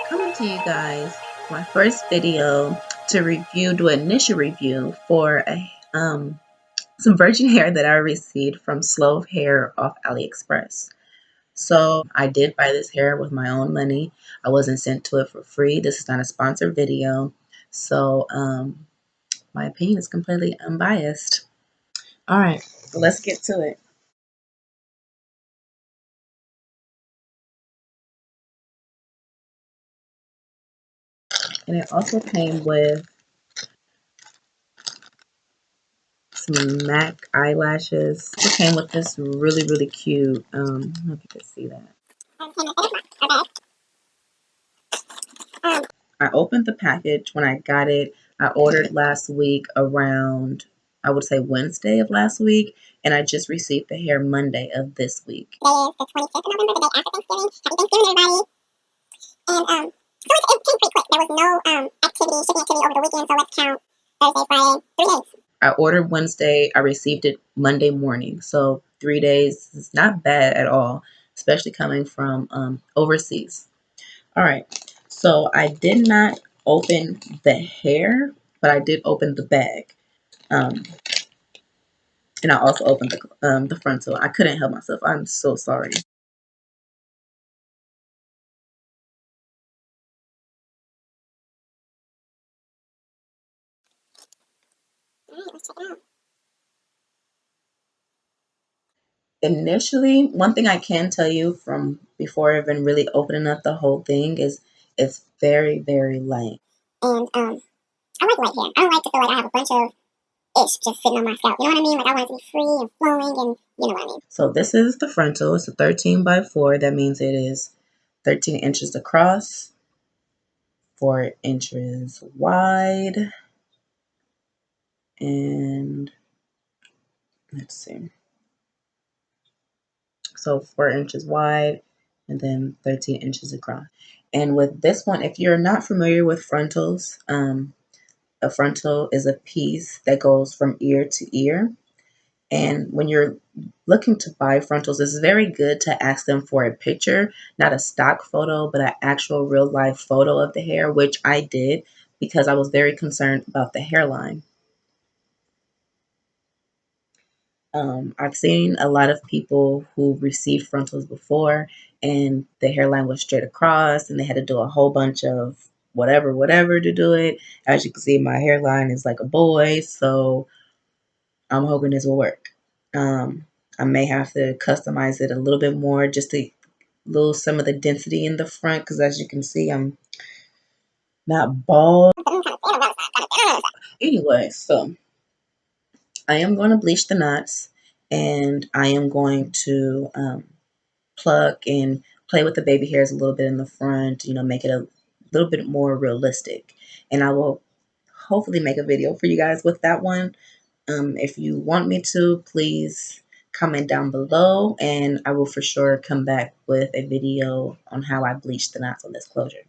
Coming to you guys, my first video to review, do an initial review for some virgin hair that I received from Slove Hair off AliExpress. So I did buy this hair with my own money. I wasn't sent to it for free. This is not a sponsored video. So my opinion is completely unbiased. All right, let's get to it. And it also came with some MAC eyelashes. It came with this really cute, I don't know if you can see that. I opened the package when I got it. I ordered last week around, I would say Wednesday of last week, and I just received the hair Monday of this week. Today is the 25th of November, the day after Thanksgiving. Happy Thanksgiving, everybody. And so it came pretty quick. There was no shipping activity over the weekend, so let's count Thursday, Friday, 3 days. I ordered Wednesday. I received it Monday morning. So 3 days is not bad at all, especially coming from overseas. All right. So I did not open the hair, but I did open the bag. And I also opened the frontal. I couldn't help myself. I'm so sorry. Alright, let's check it out. Initially, one thing I can tell you from before even really opening up the whole thing is it's very light. And I like light hair. I don't like to feel like I have a bunch of ish just sitting on my scalp. You know what I mean? Like I want it to be free and flowing, and you know what I mean. So this is the frontal. It's a 13 by 4. That means it is 13 inches across, 4 inches wide, and let's see. So 4 inches wide and then 13 inches across. And with this one, if you're not familiar with frontals, a frontal is a piece that goes from ear to ear. And when you're looking to buy frontals, it's very good to ask them for a picture, not a stock photo, but an actual real life photo of the hair, which I did because I was very concerned about the hairline. I've seen a lot of people who received frontals before and the hairline was straight across and they had to do a whole bunch of whatever to do it. As you can see, my hairline is like a boy, so I'm hoping this will work. I may have to customize it a little bit more just to lose some of the density in the front because as you can see, I'm not bald. Anyway, so I am going to bleach the knots and I am going to pluck and play with the baby hairs a little bit in the front, you know, make it a little bit more realistic. And I will hopefully make a video for you guys with that one. If you want me to, please comment down below and I will for sure come back with a video on how I bleach the knots on this closure.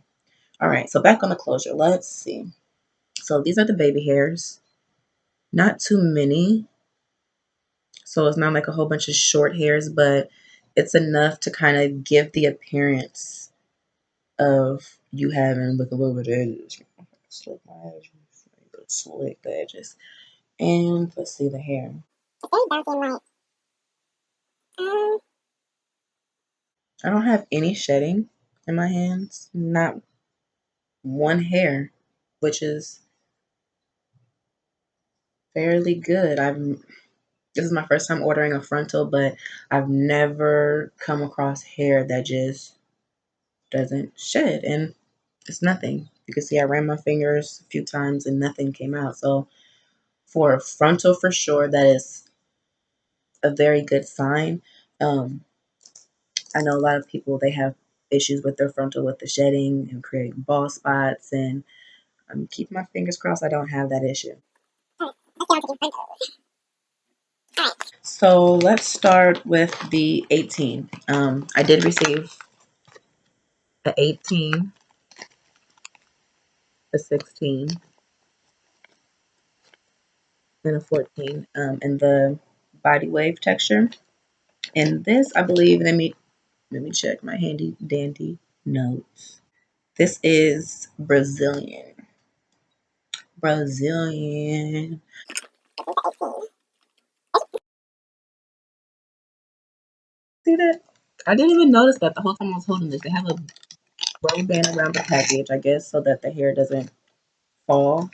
All right, so back on the closure, let's see. So these are the baby hairs, not too many. So it's not like a whole bunch of short hairs, but it's enough to kind of give the appearance of you having like a little bit of edges. Slick my edges, slick the edges. And let's see the hair. It's very bouncy and light. I don't have any shedding in my hands, not one hair, which is fairly good. This is my first time ordering a frontal, but I've never come across hair that just doesn't shed, and it's nothing. You can see I ran my fingers a few times and nothing came out. So for a frontal, for sure, that is a very good sign. I know a lot of people, they have issues with their frontal with the shedding and creating bald spots, and I'm keeping my fingers crossed I don't have that issue. So let's start with the 18. I did receive a 18, a 16, and a 14 in the body wave texture. And this, I believe, let me Let me check my handy dandy notes. This is Brazilian. Brazilian. See that? I didn't even notice that the whole time I was holding this. They have a rubber band around the package, I guess, so that the hair doesn't fall.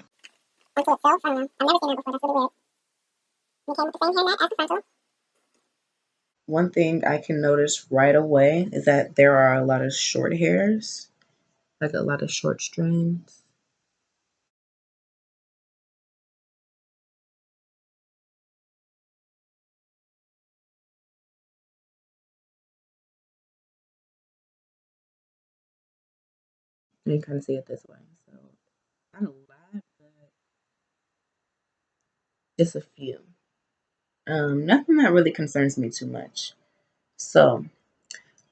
Onto itself. I don't know. I've never seen that before. That's really weird. And it came with the same hairnet as the frontal. One thing I can notice right away is that there are a lot of short hairs, like a lot of short strands. You can kind of see it this way. So not a lot, but just a few. Nothing that really concerns me too much. So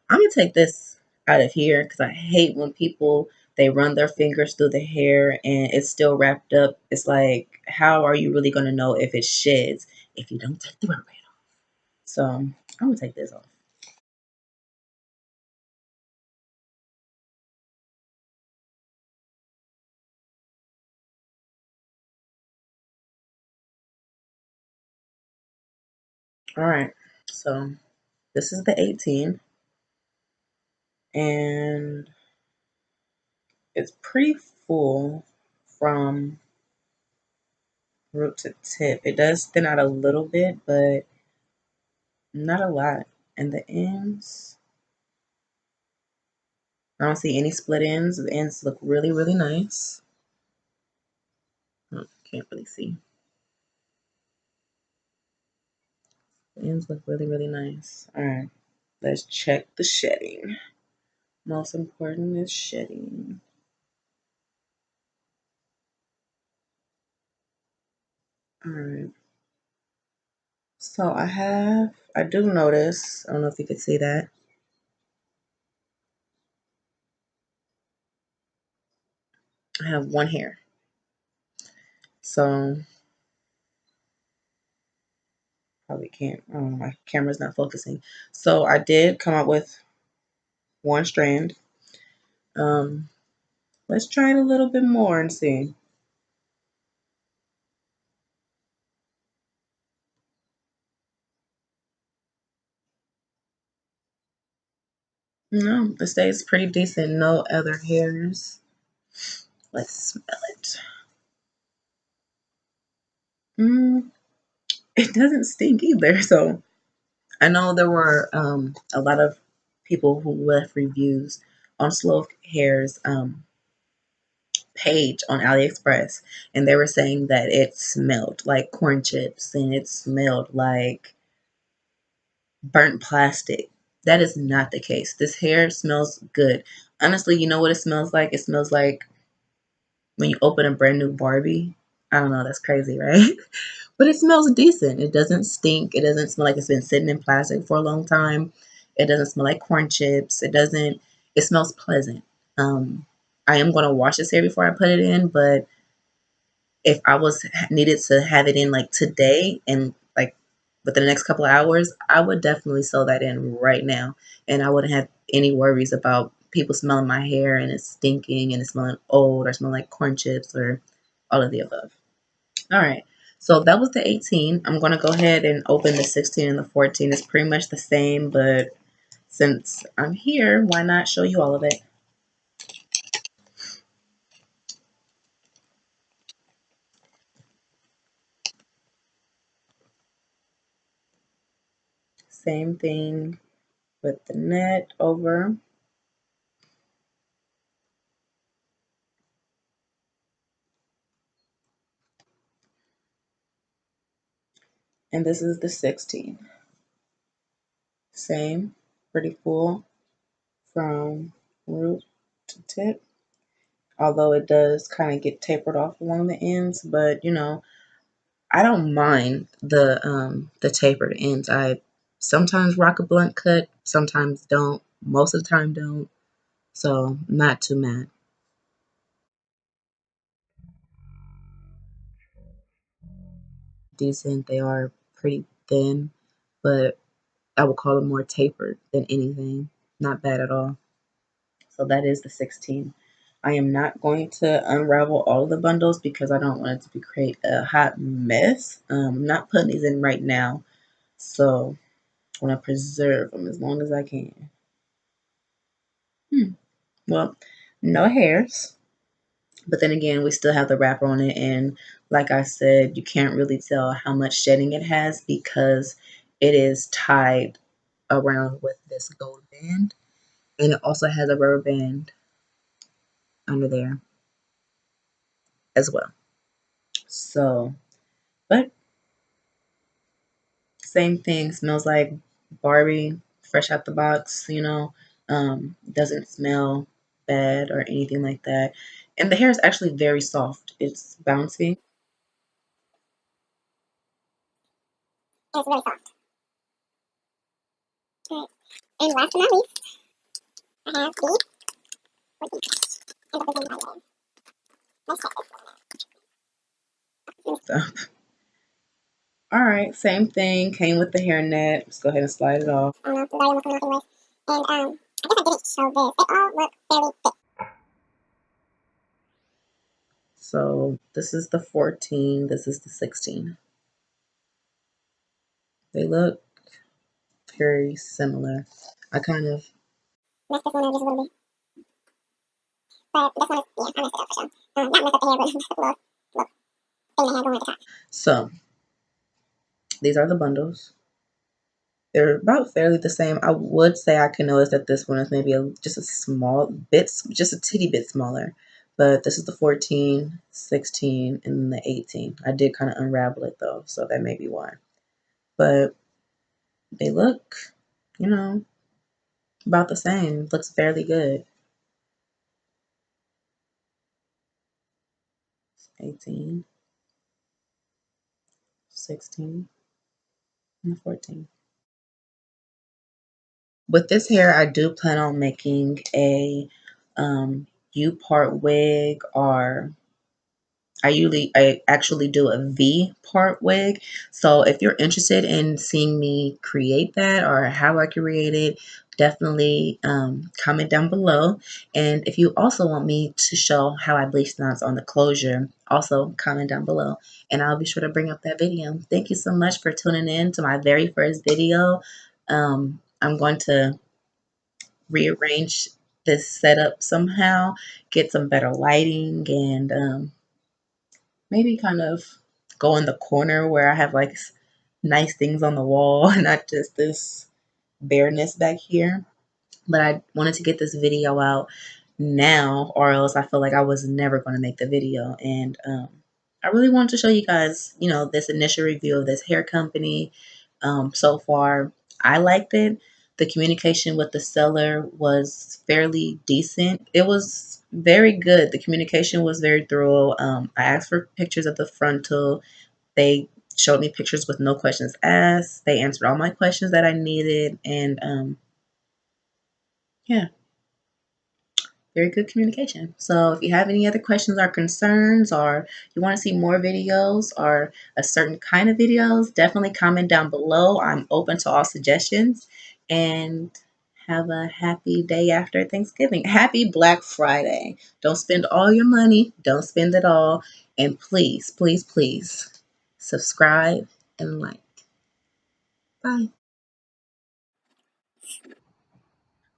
I'm gonna take this out of here because I hate when people they run their fingers through the hair and it's still wrapped up. It's like, how are you really gonna know if it sheds if you don't take the rubber band off? So I'm gonna take this off. All right. So this is the 18, and it's pretty full from root to tip. It does thin out a little bit, but not a lot. And the ends, I don't see any split ends. The ends look really, really nice. Oh, can't really see. The ends look really, really nice. All right, let's check the shedding. Most important is shedding. All right. So I do notice, I don't know if you could see that. I have one hair. So probably can't, I don't know, my camera's not focusing. So I did come up with one strand. Um, let's try it a little bit more and see. No, it stays pretty decent. No other hairs. Let's smell it. Mm, it doesn't stink either. So I know there were a lot of people who left reviews on Slove Hair's page on AliExpress, and they were saying that it smelled like corn chips and it smelled like burnt plastic. That is not the case. This hair smells good. Honestly, you know what it smells like? It smells like when you open a brand new Barbie. I don't know, that's crazy, right? But it smells decent. It doesn't stink. It doesn't smell like it's been sitting in plastic for a long time. It doesn't smell like corn chips. It smells pleasant. I am going to wash this hair before I put it in, but if I was needed to have it in like today and like within the next couple of hours, I would definitely sew that in right now. And I wouldn't have any worries about people smelling my hair and it's stinking and it's smelling old or smelling like corn chips or all of the above. All right. So that was the 18. I'm going to go ahead and open the 16 and the 14. It's pretty much the same, but since I'm here, why not show you all of it? Same thing with the net over. And this is the 16. Same, pretty full from root to tip. Although it does kind of get tapered off along the ends, but you know, I don't mind the tapered ends. I sometimes rock a blunt cut, sometimes don't, most of the time don't. So not too mad. Decent. They are pretty thin, but I would call them more tapered than anything. Not bad at all. So that is the 16. I am not going to unravel all of the bundles because I don't want it to create a hot mess. I'm not putting these in right now. So I want to preserve them as long as I can. Well, no hairs. But then again, we still have the wrapper on it. And like I said, you can't really tell how much shedding it has because it is tied around with this gold band. And it also has a rubber band under there as well. So, but same thing, smells like Barbie, fresh out the box, doesn't smell bad or anything like that. And the hair is actually very soft. It's bouncy. And it's really soft. Alright. And last but not least, I have the 14. And the 14 by Let's check this. So, all right, same thing. Came with the hairnet. Let's go ahead and slide it off. I don't know, the volume was coming off anyways. And I guess I didn't show this. They all look fairly thick. So this is the 14. This is the 16. They look very similar. I kind of Messed this one up just a little bit. But this one is, yeah, I messed it up for sure. Not messed up the hair, but messed up the little thing they had going at the top. So these are the bundles. They're about fairly the same. I would say I can notice that this one is maybe just a small bit, just a titty bit smaller. But this is the 14, 16, and the 18. I did kind of unravel it though, so that may be why. But they look, about the same. Looks fairly good. 18, 16, and 14. With this hair, I do plan on making a U-part wig, or I actually do a V part wig. So if you're interested in seeing me create that or how I create it, definitely comment down below. And if you also want me to show how I bleach knots on the closure, also comment down below and I'll be sure to bring up that video. Thank you so much for tuning in to my very first video. I'm going to rearrange this setup somehow, get some better lighting, and maybe kind of go in the corner where I have like nice things on the wall, not just this bareness back here. But I wanted to get this video out now, or else I feel like I was never going to make the video. And I really wanted to show you guys, this initial review of this hair company. So far, I liked it. The communication with the seller was fairly decent. It was very good. The communication was very thorough. I asked for pictures of the frontal. They showed me pictures with no questions asked. They answered all my questions that I needed. And yeah, very good communication. So if you have any other questions or concerns, or you want to see more videos or a certain kind of videos, definitely comment down below. I'm open to all suggestions. And have a happy day after Thanksgiving. Happy Black Friday. Don't spend all your money. Don't spend it all. And please, please, please subscribe and like. Bye.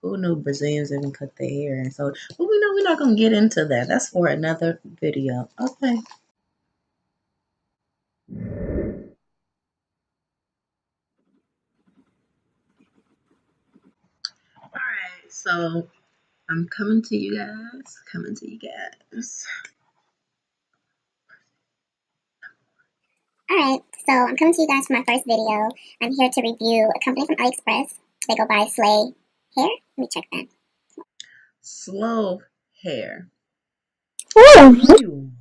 Who knew Brazilians even cut their hair? And so, but we know we're not going to get into that. That's for another video. Okay. All right. So I'm coming to you guys. Coming to you guys. Alright, so I'm coming to you guys for my first video. I'm here to review a company from AliExpress. They go by Slove Hair. Let me check that. Slove hair. Ooh.